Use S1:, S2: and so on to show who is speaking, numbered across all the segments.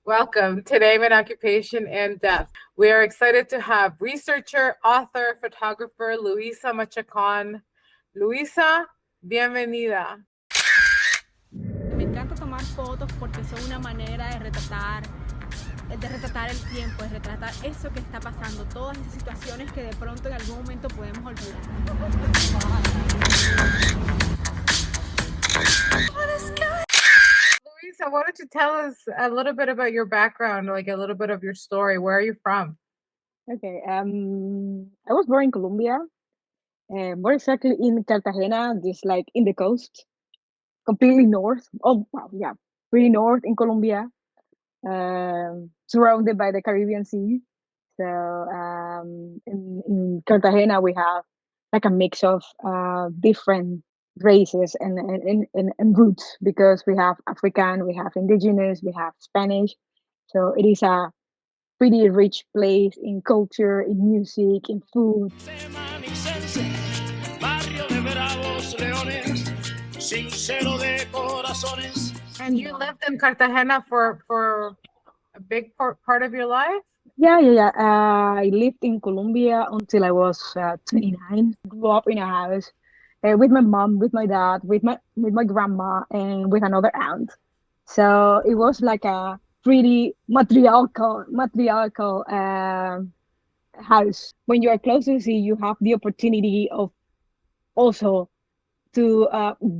S1: Welcome to Name and Occupation in Depth. We are excited to have researcher, author, photographer Luisa Machacón. Luisa, bienvenida.
S2: Me encanta tomar fotos porque son una manera de retratar el tiempo, de retratar eso que está pasando, todas esas situaciones que de pronto en algún momento podemos olvidar.
S1: Luisa, why don't you tell us a little bit about your background, like a little bit of your story? Where are you from?
S3: Okay. I was born in Colombia, more exactly in Cartagena, just like in the coast, completely north. Oh, wow, yeah, pretty north in Colombia, surrounded by the Caribbean Sea. So in Cartagena, we have like a mix of different races and roots because we have African, we have indigenous, we have Spanish. So it is a pretty rich place in culture, in music, in food.
S1: And you lived in Cartagena for a big part of your life?
S3: Yeah. I lived in Colombia until I was 29. Grew up in a house with my mom, with my dad, with my grandma, and with another aunt. So it was like a pretty matriarchal house. When you are close to the sea, you have the opportunity of also to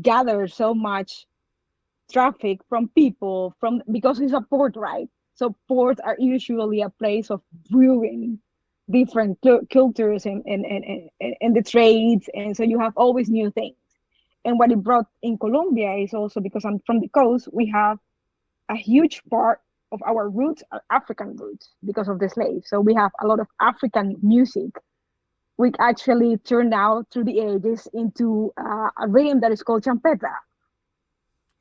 S3: gather so much traffic from people from because it's a port, right? So ports are usually a place of brewing different cultures and the trades, and so you have always new things. And what it brought in Colombia is also because I'm from the coast, we have a huge part of our roots are African roots because of the slaves. So we have a lot of African music, which actually turned out through the ages into a rhythm that is called champeta.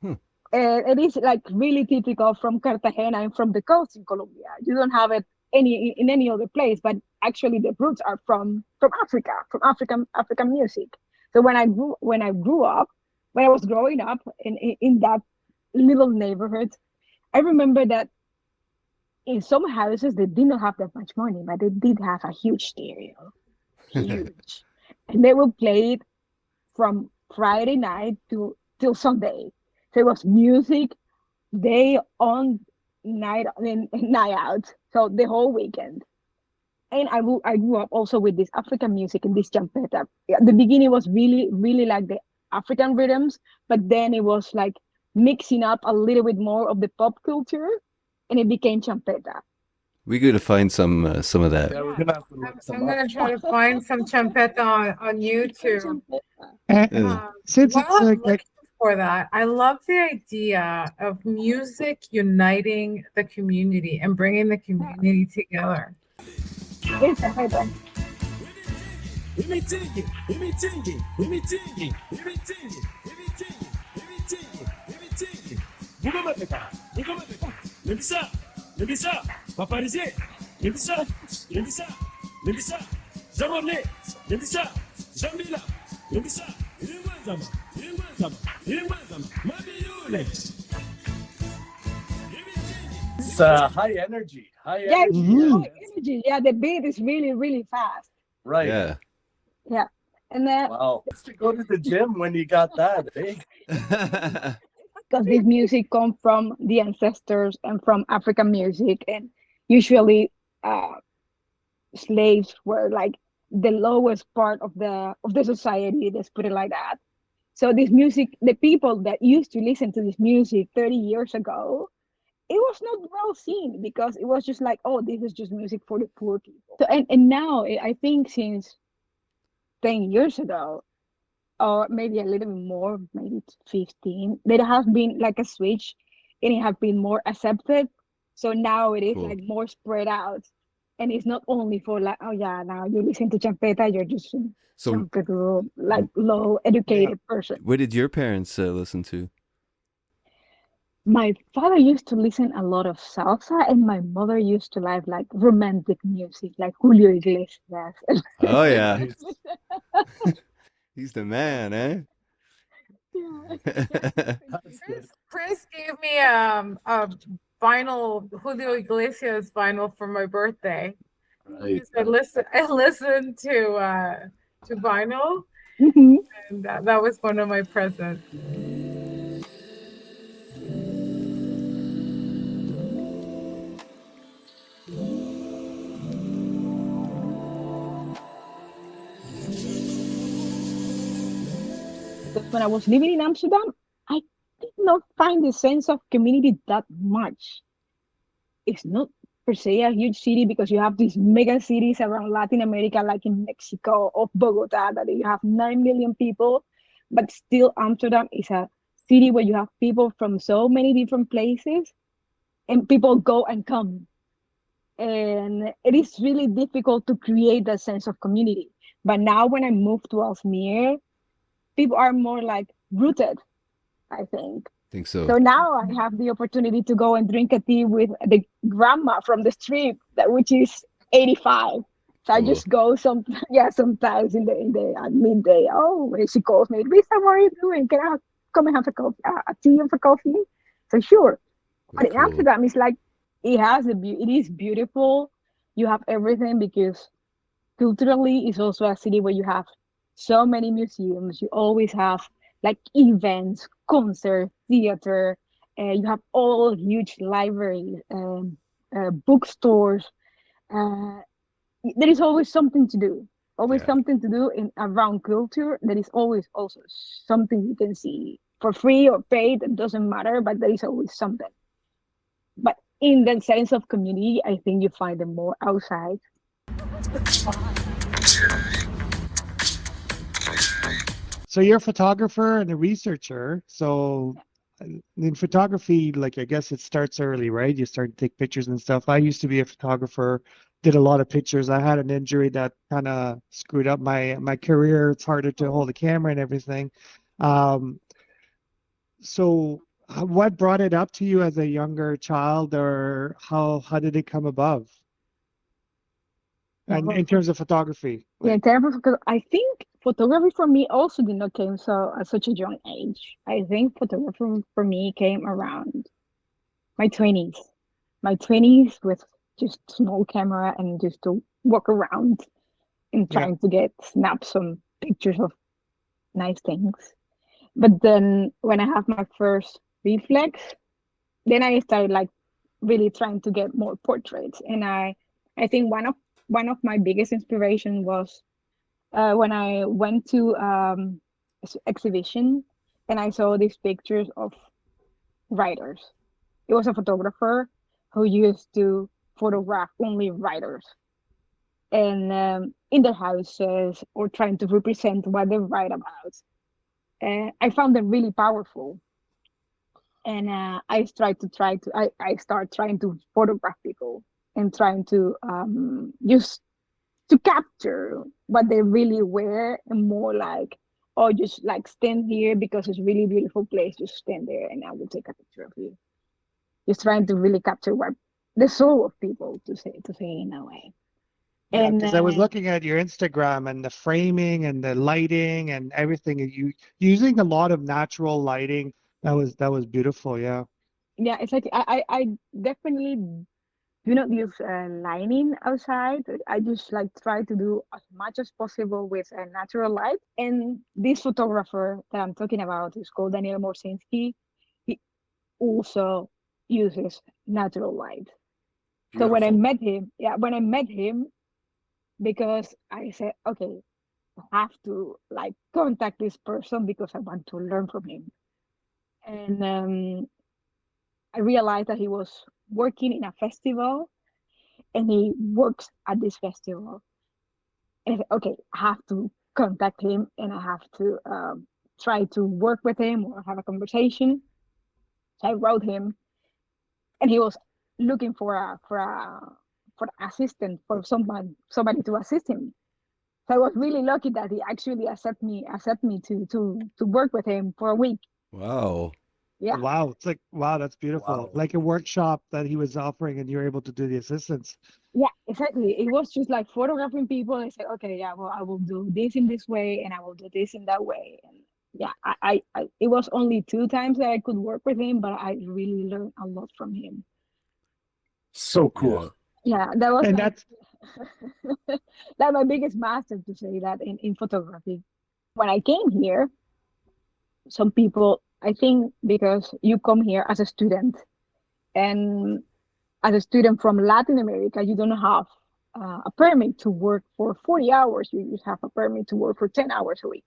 S4: Hmm.
S3: It is like really typical from Cartagena and from the coast in Colombia. You don't have it any in any other place, but actually the roots are from Africa, from African music. So when I grew up, when I was growing up in that little neighborhood, I remember that in some houses they did not have that much money, but they did have a huge stereo, huge, and they will play it from Friday night to till Sunday. So it was music day on, night and night out. So the whole weekend. And I grew up also with this African music and this champeta. At the beginning was really like the African rhythms, but then it was like mixing up a little bit more of the pop culture, and it became champeta.
S4: We got to find some of that.
S5: Yeah, we're gonna have to look
S1: I'm
S5: some up.
S1: gonna try to find some champeta on YouTube.
S4: Uh,
S6: Since
S1: While
S6: it's
S1: I'm
S6: like
S1: looking for that, I love the idea of music uniting the community and bringing the community together.
S3: It's champeta.
S5: It's high energy, high
S3: Yeah, it's
S5: energy.
S6: Mhm.
S3: high energy. Yeah, the beat is really fast.
S5: Right.
S4: yeah.
S3: Yeah, and then
S5: Wow. It's to go to the gym when you got that, eh?
S3: because this music come from the ancestors and from African music, and usually uh, slaves were like the lowest part of the society. Let's put it like that. So this music, the people that used to listen to this music 30 years ago, it was not well seen because it was just like, oh, this is just music for the poor people. So and now I think since 10 years ago, or maybe a little bit more, maybe 15, there has been like a switch and it has been more accepted. So now it is
S4: Cool.
S3: like more spread out. And it's not only for like, oh yeah, now you listen to champeta, you're just
S4: So,
S3: champeta, like low
S5: Yeah.
S3: educated person.
S4: what did your parents listen to?
S3: My father used to listen a lot of salsa, and my mother used to like romantic music, like Julio Iglesias.
S4: Oh yeah,
S5: Nice.
S4: he's the man, eh?
S3: Yeah.
S5: That's good.
S1: Chris gave me a vinyl, Julio Iglesias vinyl for my birthday.
S5: Right.
S1: I listened to vinyl,
S3: Mhm.
S1: and that was one of my presents.
S3: Because when I was living in Amsterdam, I did not find the sense of community that much. It's not per se a huge city because you have these mega cities around Latin America, like in Mexico or Bogota, that you have 9 million people. But still, Amsterdam is a city where you have people from so many different places and people go and come. And it is really difficult to create that sense of community. But now, when I moved to Alsmeer, people are more like rooted, I think.
S4: Think so.
S3: So now I have the opportunity to go and drink a tea with the grandma from the street, that which is 85. So I
S4: Cool.
S3: just go sometimes in the at midday. Oh, and she calls me, Lisa, what are you doing? Can I come and have a coffee, a tea and a coffee? So sure. But in
S4: Cool.
S3: Amsterdam, it's like it is beautiful. You have everything because culturally it's also a city where you have so many museums. You always have like events, concerts, theater. You have all huge libraries, bookstores. Uh, there is always something to do. Always
S4: Yeah.
S3: something to do in around culture. There is always also something you can see for free or paid. It doesn't matter, but there is always something. But in the sense of community, I think you find them more outside.
S6: So you're a photographer and a researcher. So in photography, like I guess it starts early, right? You start to take pictures and stuff. I used to be a photographer, did a lot of pictures. I had an injury that kind of screwed up my career. It's harder to hold a camera and everything. Um, so what brought it up to you as a younger child, or how did it come above? And in terms of photography,
S3: Yeah,
S6: like
S3: terrible because I think photography for me also did not came so at such a young age. I think photography for me came around my 20s. My 20s with just small camera and just to walk around and
S6: yeah,
S3: trying to get snap some pictures of nice things. But then when I have my first reflex, then I started like really trying to get more portraits. And I think one of my biggest inspiration was when I went to exhibition and I saw these pictures of writers. It was a photographer who used to photograph only writers and in their houses or trying to represent what they write about. And I found them really powerful. And I start trying to photograph people and trying to just to capture what they really were and more like, oh, just like stand here because it's really beautiful place, just stand there and I will take a picture of you. Just trying to really capture what the soul of people, to say in a way.
S6: yeah.
S3: And
S6: Because I was looking at your Instagram and the framing and the lighting and everything. And you using a lot of natural lighting. That was beautiful. Yeah.
S3: yeah, it's like I definitely do not use lighting outside. I just like try to do as much as possible with a natural light. And this photographer that I'm talking about is called Daniel Morsinski. He also uses natural light. So when I
S5: Beautiful.
S3: met him, yeah, when I met him, because I said, okay, I have to like contact this person because I want to learn from him. And I realized that he was working in a festival and he works at this festival. And I said, okay, I have to contact him and I have to try to work with him or have a conversation. So I wrote him, and he was looking for an assistant for somebody to assist him. So I was really lucky that he actually accept me to work with him for a week.
S4: Wow.
S3: Yeah,
S6: Wow. It's like wow. That's beautiful.
S5: Wow.
S6: Like a workshop that he was offering, and you were able to do the assistance.
S3: yeah, exactly. It was just like photographing people. I said, okay, yeah, well, I will do this in this way, and I will do this in that way. And yeah, it was only 2 times that I could work with him, but I really learned a lot from him.
S5: So cool.
S3: Yeah, that was
S6: And
S3: like
S6: that's
S3: that's my biggest master to say that in photography. When I came here, some people, I think because you come here as a student, and as a student from Latin America, you don't have a permit to work for 40 hours. You just have a permit to work for 10 hours a week.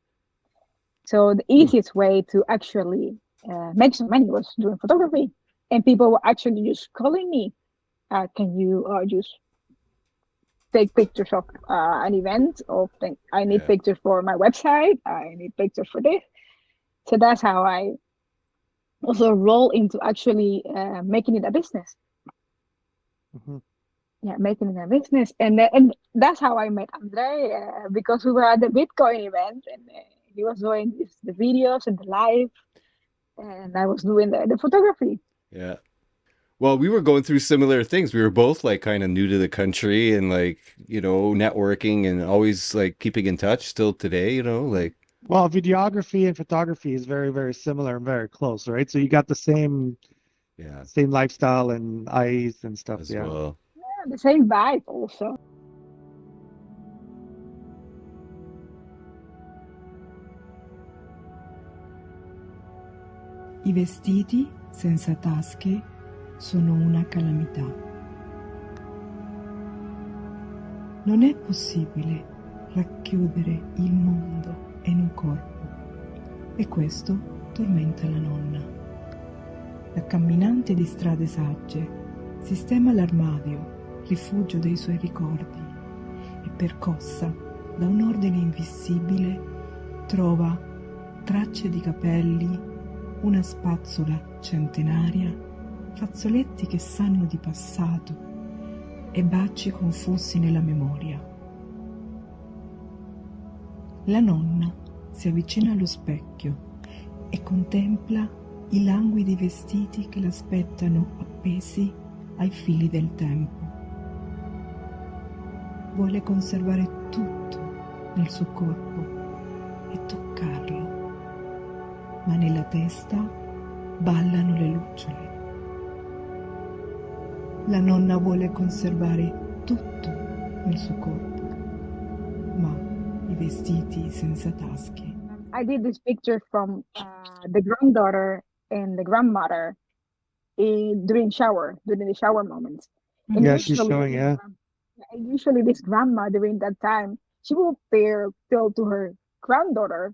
S3: So the easiest way to actually make some money was doing photography. And people were actually just calling me, can you just take pictures of an event, or think I need
S4: Yeah.
S3: pictures for my website, I need pictures for this. So that's how I also roll into actually making it a business.
S6: Mhm.
S3: Yeah, making it a business, and that's how I met Andre, because we were at the Bitcoin event, and he was doing the videos and the live, and I was doing the photography.
S4: Yeah. Well, we were going through similar things. We were both like kind of new to the country and like, networking and always like keeping in touch still today, like,
S6: Well, videography and photography is very, very similar and very close, right? So you got the
S4: yeah,
S6: same lifestyle and eyes and stuff.
S4: as
S6: Yeah.
S4: well.
S3: Yeah, the same vibe also.
S7: I vestiti senza tasche sono una calamità. Non è possibile racchiudere il mondo in un corpo, e questo tormenta la nonna. La camminante di strade sagge sistema l'armadio, rifugio dei suoi ricordi, e percossa da un ordine invisibile trova tracce di capelli, una spazzola centenaria, fazzoletti che sanno di passato e baci confusi nella memoria. La nonna si avvicina allo specchio e contempla i languidi vestiti che l'aspettano appesi ai fili del tempo. Vuole conservare tutto nel suo corpo e toccarlo, ma nella testa ballano le lucciole. La nonna vuole conservare tutto nel suo corpo, ma i vestiti senza tasche.
S3: I did this picture from the granddaughter and the grandmother during the shower moments. And
S6: Yeah, she's showing, yeah.
S3: usually this grandma during that time, she will tell to her granddaughter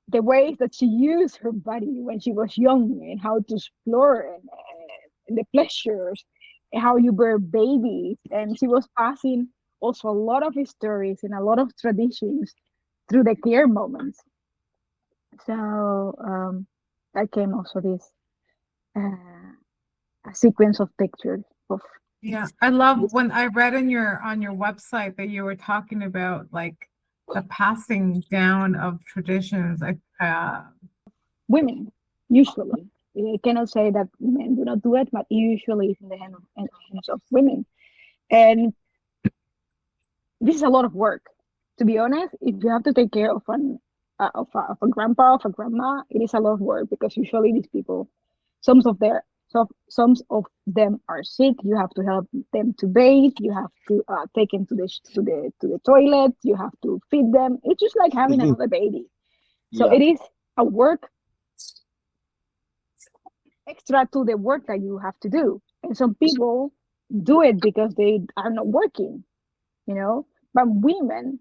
S3: the ways that she used her body when she was young, and how to explore, and the pleasures, and how you were babies. And she was passing also a lot of stories and a lot of traditions through the care moments. So that came also this a sequence of pictures of
S1: Yeah, I love when I read on your website that you were talking about like the passing down of traditions.
S3: women, usually. I cannot say that men do not do it, but usually it's in the hands of women. And this is a lot of work. To be honest, if you have to take care of of a grandpa, of a grandma, it is a lot of work, because usually these people, some of their some of them are sick. You have to help them to bathe. You have to take them to the toilet. You have to feed them. It's just like having another baby. So
S5: Yeah.
S3: it is a work extra to the work that you have to do. And some people do it because they are not working, you know. But women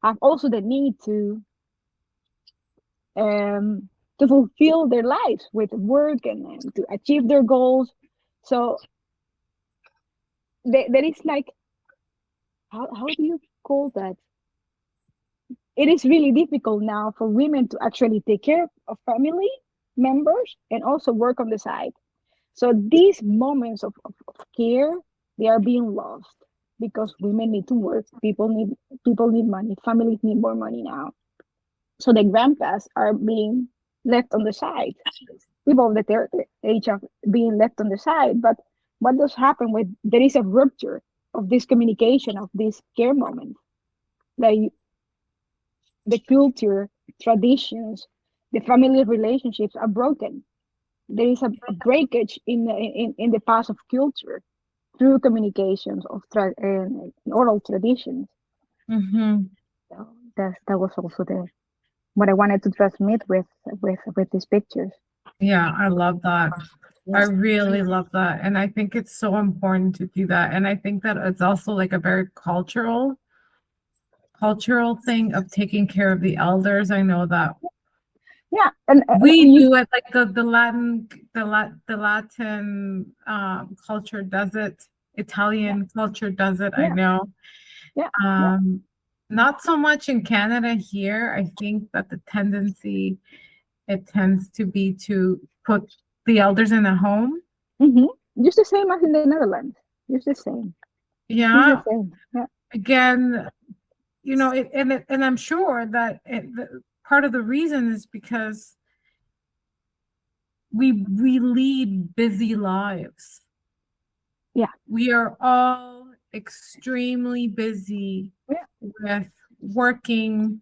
S3: have also the need to fulfill their lives with work, and to achieve their goals. So there is like, how do you call that? It is really difficult now for women to actually take care of family members and also work on the side. So these moments of care, they are being lost, because women need to work, people need money, families need more money now. So the grandpas are being left on the side. People of the age of being left on the side. But what does happen when there is a rupture of this communication, of this care moment? Like the culture, traditions, the family relationships are broken. there is a breakage in the past of culture through communications of oral traditions.
S1: Mm-hmm.
S3: So that was also what I wanted to transmit with these pictures.
S1: Yeah, I love that. I really love that. And I think it's so important to do that. And I think that it's also like a very cultural thing of taking care of the elders. I know that
S3: Yeah, and
S1: we do it like the Latin culture does it, Italian culture does it, I
S3: Yeah.
S1: know.
S3: Yeah.
S1: Not so much in Canada here. I think that the tendency it tends to be to put the elders in a home.
S3: Just the same as in the Netherlands. Just the same.
S1: Yeah.
S3: Just the same. Yeah.
S1: Again, you know, and I'm sure that part of the reason is because we lead busy lives.
S3: Yeah.
S1: We are all extremely busy with working,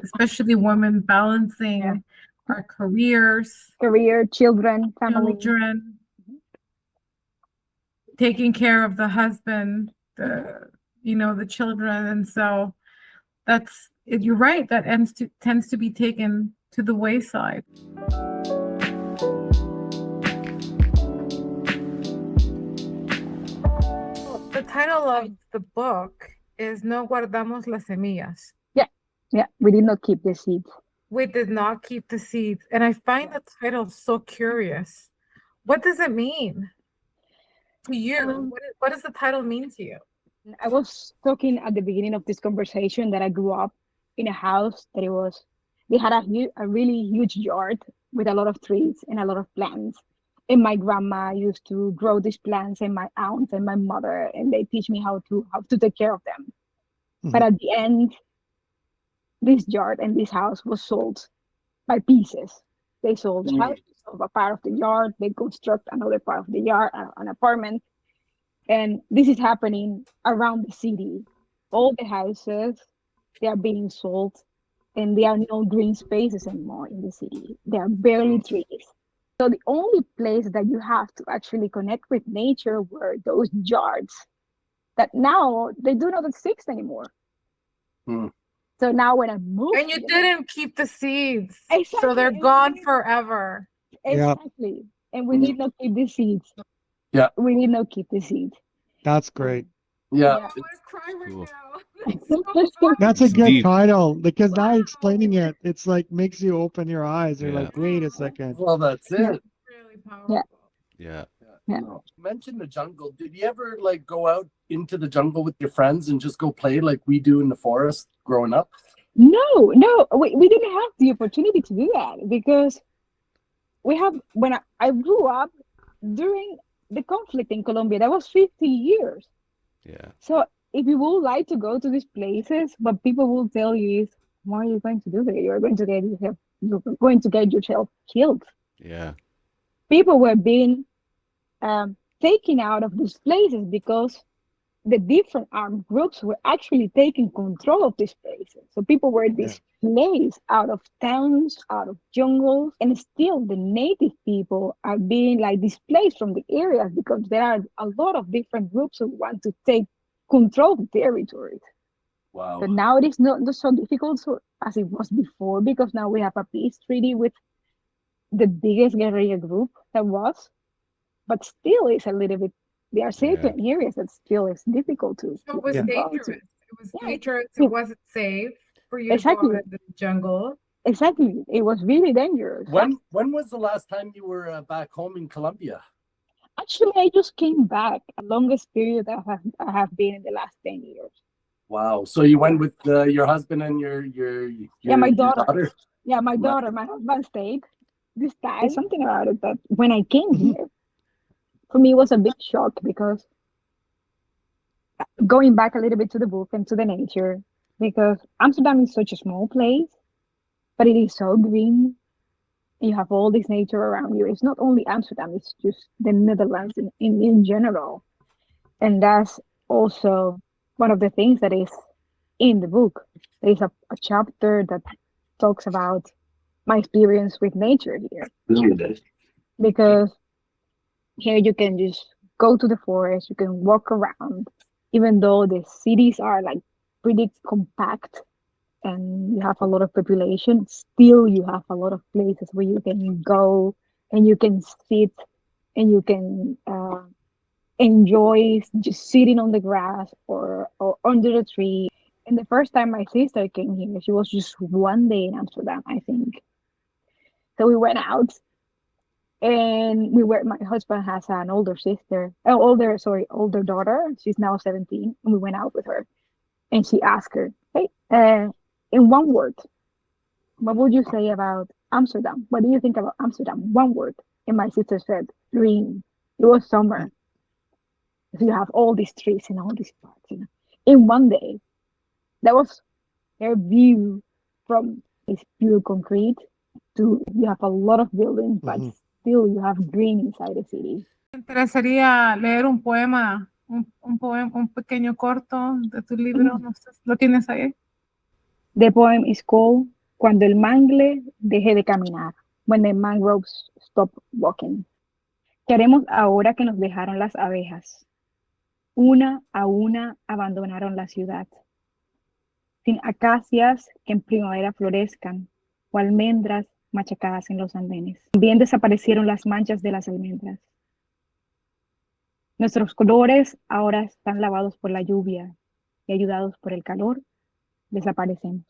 S1: especially women balancing our careers,
S3: children, family,
S1: taking care of the husband, the children, and so you're right, that tends to be taken to the wayside. The title of the book is No Guardamos las Semillas.
S3: Yeah, we did not keep the seeds.
S1: We did not keep the seeds. And I find the title so curious. What does it mean to you? What does the title mean to you?
S3: I was talking at the beginning of this conversation that I grew up in a house that they had a really huge yard with a lot of trees and a lot of plants. And my grandma used to grow these plants, and my aunt and my mother, and they teach me how to take care of them. But at the end, this yard and this house was sold by pieces. They sold the house, sold a part of the yard, they construct another part of the yard, an apartment. And this is happening around the city. All the houses, they are being sold, and there are no green spaces anymore in the city. There are barely trees. So the only place that you have to actually connect with nature were those yards that now they do not exist anymore. So now when I moved,
S1: and you didn't keep the seeds,
S3: exactly,
S1: so they're gone forever.
S3: Exactly, and we did not keep the seeds.
S5: Yeah,
S3: we did not keep the seeds.
S6: That's great.
S5: Yeah.
S2: I was crying right now.
S6: That's a good title, because now explaining it, it's like makes you open your eyes. You're like, wait a second.
S5: Well, that's it.
S1: Really powerful.
S3: Yeah.
S5: You mentioned the jungle. Did you ever like go out into the jungle with your friends and just go play like we do in the forest growing up?
S3: No, we didn't have the opportunity to do that, because when I grew up during the conflict in Colombia, that was 50 years.
S4: Yeah.
S3: So if you would like to go to these places, what people will tell you is, what are you going to do there? You're going to get yourself killed.
S4: Yeah.
S3: People were being taken out of these places because the different armed groups were actually taking control of these places. So people were displaced out of towns, out of jungles, and still the native people are being like displaced from the areas because there are a lot of different groups who want to take control of the territories.
S5: Wow.
S3: So now it is not so difficult as it was before, because now we have a peace treaty with the biggest guerrilla group that was, but still it's a little bit, there are certain areas that still is difficult to.
S1: So it was dangerous. It was dangerous.
S3: Yeah.
S1: It wasn't safe for you to go out in the jungle.
S3: Exactly. It was really dangerous.
S5: When was the last time you were back home in Colombia?
S3: Actually, I just came back. The longest period I have been in the last 10 years.
S5: Wow. So you went with your husband and your
S3: my daughter.
S5: Your daughter?
S3: Yeah, my daughter. My husband stayed. This time, something about it that when I came here, for me, it was a big shock, because going back a little bit to the book and to the nature, because Amsterdam is such a small place, but it is so green. You have all this nature around you. It's not only Amsterdam, it's just the Netherlands in general. And that's also one of the things that is in the book. There is a chapter that talks about my experience with nature here. because here you can just go to the forest, you can walk around, even though the cities are like pretty compact and you have a lot of population, still you have a lot of places where you can go and you can sit and you can enjoy just sitting on the grass or under the tree. And the first time my sister came here, she was just one day in Amsterdam, I think. So we went out and my husband has an older sister, older daughter. She's now 17. And we went out with her and she asked her, hey, in one word, what would you say about Amsterdam? What do you think about Amsterdam? One word. And my sister said, green. It was summer. So you have all these trees and all these parks, in one day. That was their view from this pure concrete to you have a lot of buildings, but still you have green inside the city.
S1: Me interesaría leer un poema, un pequeño corto de tu libro. No sé, ¿lo tienes ahí?
S3: The poem is called Cuando el mangle deje de caminar, When the mangroves stop walking. ¿Qué haremos ahora que nos dejaron las abejas? Una a una abandonaron la ciudad. Sin acacias que en primavera florezcan, o almendras machacadas en los andenes. También desaparecieron las manchas de las almendras. Nuestros colores ahora están lavados por la lluvia y ayudados por el calor, desaparecemos.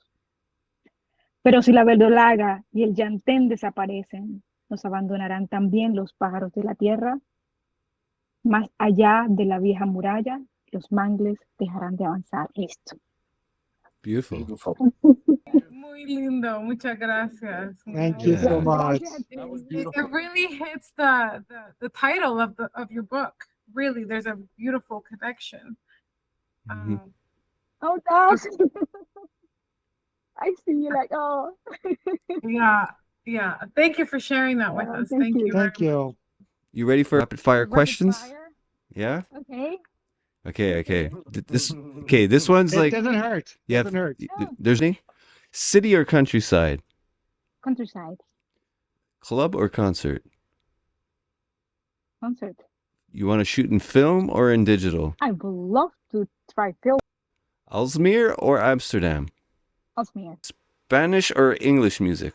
S3: Pero si la verdolaga y el llantén desaparecen, nos abandonarán también los pájaros de la tierra. Más allá de la vieja muralla, los mangles dejarán de avanzar. Listo.
S4: Beautiful.
S1: Muy lindo, muchas gracias.
S6: Thank you so much.
S5: That was
S1: It
S5: beautiful.
S1: really hits the title of your book. Really, there's a beautiful connection.
S3: Oh, that's I see you like, oh.
S1: Yeah. Thank you for sharing that with us.
S3: Thank you.
S6: Thank you.
S4: You ready for rapid fire
S3: Rapid
S4: questions?
S3: fire?
S4: Yeah.
S3: Okay.
S4: Okay. This one's
S6: It
S4: like
S6: doesn't hurt.
S4: yeah.
S6: Doesn't hurt.
S4: There's any city or countryside,
S3: Countryside.
S4: club or concert.
S3: Concert.
S4: You want to shoot in film or in digital?
S3: I would love to try film.
S4: Alsmeer or Amsterdam?
S3: Alsmeer.
S4: Spanish or English music?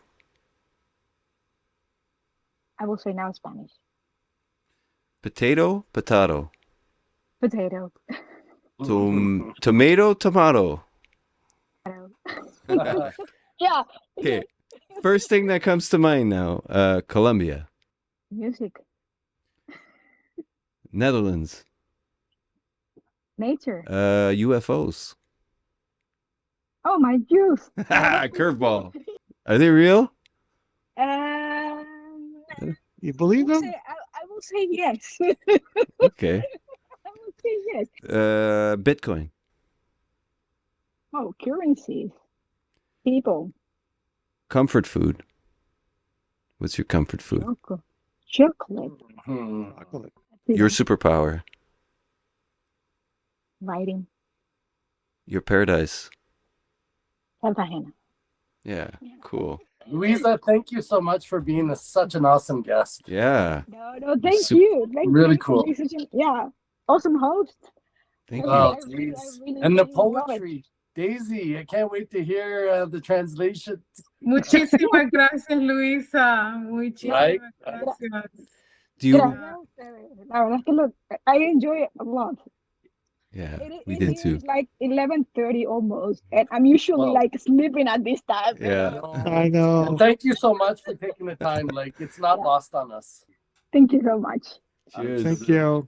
S3: I will say now Spanish.
S4: Potato, potato.
S3: Potato.
S4: Tomato, tomato.
S3: Yeah.
S4: Okay. First thing that comes to mind now, Colombia.
S3: Music.
S4: Netherlands.
S3: Nature.
S4: UFOs.
S3: Oh, my juice.
S4: Curveball. Are they real?
S6: You believe them?
S3: I will say yes.
S4: Okay.
S3: I will say yes.
S4: Bitcoin.
S3: Oh, currencies. People.
S4: Comfort food. What's your comfort food?
S3: Chocolate.
S6: Chocolate.
S4: Your superpower.
S3: Writing.
S4: Your paradise.
S3: Cartagena.
S4: Yeah. Cool.
S5: Luisa, thank you so much for being such an awesome guest.
S4: Yeah.
S3: No, thank you. Thank
S5: Really
S3: you.
S5: cool.
S3: Yeah. Awesome host.
S4: Thank
S5: Oh,
S4: you.
S5: geez.
S3: really,
S5: And the
S3: really love it.
S5: poetry. Daisy, I can't wait to hear the translation.
S1: Muchísimas gracias, Luisa. Muchísimas gracias.
S4: Do you?
S3: La verdad es que I enjoy it a lot.
S4: Yeah,
S3: It
S4: we did too.
S3: is like 11:30 almost, and I'm usually like sleeping at this time.
S4: Yeah.
S6: I know.
S5: And thank you so much for taking the time. Like, it's not lost on us.
S3: Thank you so much.
S4: Cheers.
S6: Thank you.